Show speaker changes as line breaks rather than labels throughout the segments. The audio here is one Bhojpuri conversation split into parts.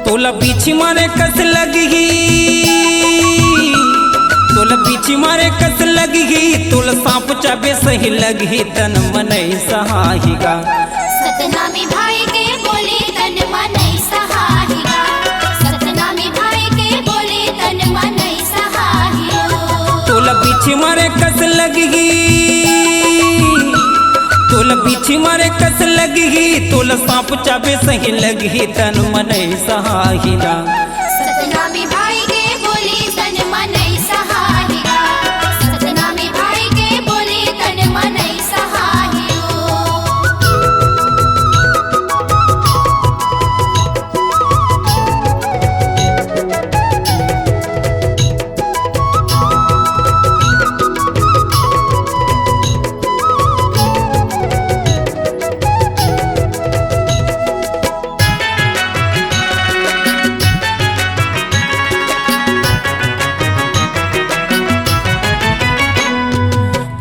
तोला पीछे मारे कस लगी, तोला पीछे मारे कस लगी, तोला सांप चाबे सही लगी तन मन सहाहिगा।
सतनामी भाई के बोले तन मन सहाहिगा, सतनामी भाई के बोले तन मन सहाहिगा।
तोला पीछे मारे कस लगी, तोला पीछे मारे कस लगी, तोला सांप चाबे सही लगी तन मन सहाहिगा।
सतनामी भाई के बोले तन मन सहाहिगा, सतनामी भाई के बोले तन मन सहाहिगा।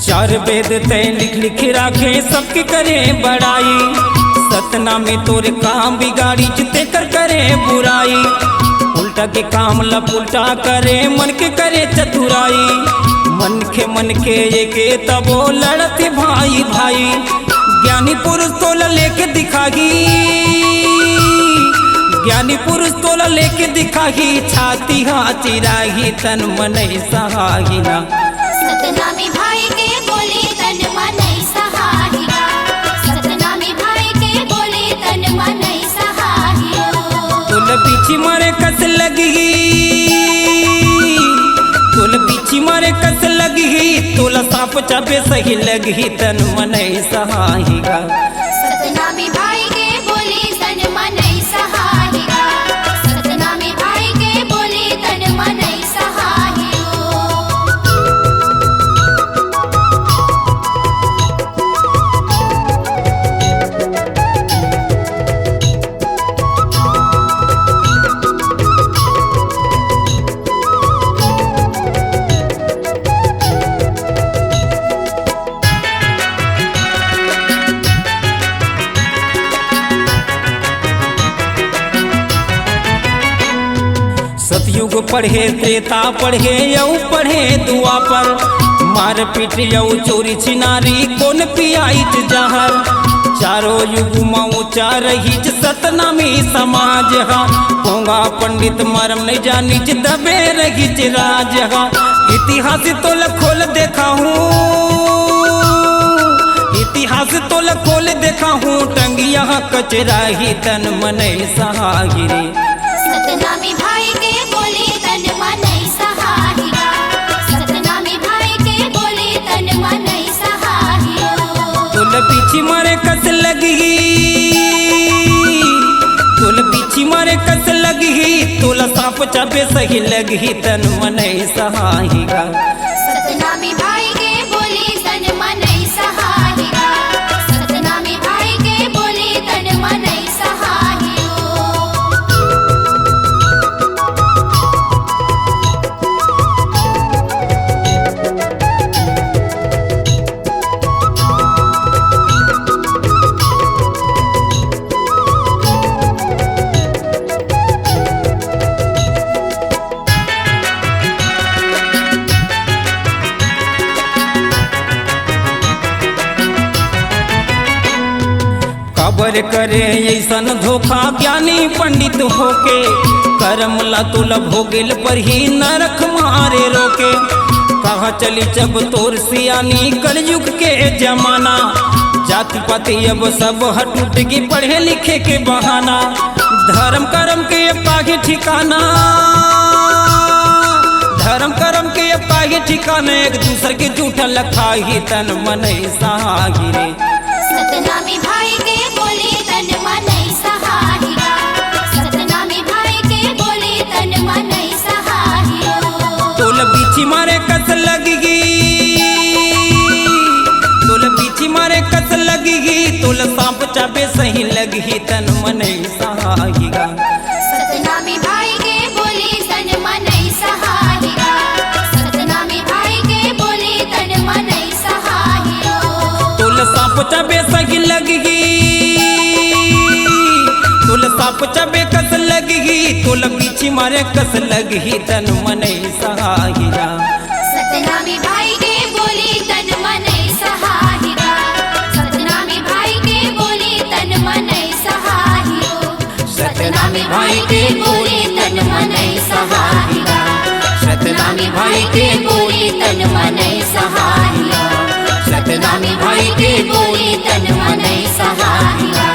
चार वेद तय लिख लिख राखे सबके करे बड़ाई, सतनामी तोरे काम बिगाड़ी जिते कर करे बुराई। उल्टा के काम लब उल्टा करे मन के करे चतुराई, मन के ये तबो लड़ते भाई भाई। ज्ञानी पुरुष तोला लेके दिखागी, ज्ञानी पुरुष तोला लेके दिखागी, छाती हाथी राही तन मन सहागिना।
सतनामी भाई के बोले तन मन सहाहिगा, सतनामी भाई के बोले तन मन सहाहिगा।
तोला पीछे मारे कस लगी, तोला पीछे मारे कस लगी, तोला सांप चाबे सही लगी तन मन सहाहिगा।
सतनामी भाई के बोले तन मन सहाहिगा, सतनामी भाई के बोले तन मन सहाहिगा।
सतयुग पढ़े त्रेता पढ़े यऊ पढ़े द्वापर, मार पीट यऊ चोरी छिनारी कौन पियाइत जहर। चारों युग में ऊंचा रही सतनामी समाज हा, होगा पंडित मरम नहीं जानी दबे रही राज हा। इतिहास तोल खोल देखा हूँ, इतिहास तोल खोल देखा हूँ, टंगिया कचरा ही तन मन सहागिरी।
सतनामी भाई के बोले तन मन सहाहिगा, सतनामी भाई के बोले तन मन सहाहिगा।
तोला पीछे मारे कस लगी, तोला पीछे मारे कस लगी, तोला सांप चाबे सही लगी तन मन सहाहिगा।
सतनामी भाई के बोले तन मन सहाहिगा, सतनामी भाई के बोले तन मन सहाहिगा।
खबर करे ऐसन धोखा ज्ञानी पंडित होके, करम ला तुला भोगिल पर ही नरक मारे रोके। कहा चली जब तोर सियानी कलयुग के जमाना, जाति पाति अब सब हटूट की पढ़े लिखे के बहाना। धर्म कर्म के पागे ठिकाना, धर्म कर्म के पागे ठिकाना, एक दूसरे के झूठा लखा ही तन मन सहागिरे।
सतनामी भाई के बोले तन मन सहाहिगा, सतनामी भाई के बोले तन मन सहाहिगा।
तोला पीछे मारे कस लगी, तोला पीछे मारे कस लगी, तोला सांप चाबे सही लगी तन मन सहाहिगा।
सतनामी भाई के बोले तन मन सहाहिगा, सतनामी भाई के बोले तन मन सहाहिगा।
तोला सांप चाबे सही लगी, तोला सांप चाबे कस लगी, लगी तो पीछे मारे कस लगी तन मन सहाहिरा।
सतनामी भाई के बोली तन मन सहाहिरा। सतनामी भाई के बोली तन मन सहाहिरो।
सतनामी भाई के बोली तन मन सहाहिरा। सतनामी भाई के बोली तन मन सहाहिरा। सतनामी भाई के बोली तन मन सहाहिरा।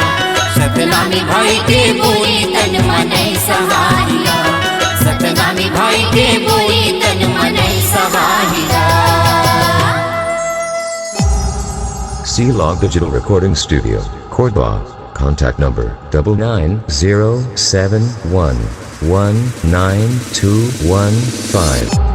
सतनामी भाई के बोली तन मन सहाहिरा। सतनामी भाई के बोली तन मन सहाहिरा।
C-Log Digital Recording Studio, Cordoba. Contact number 9907119215.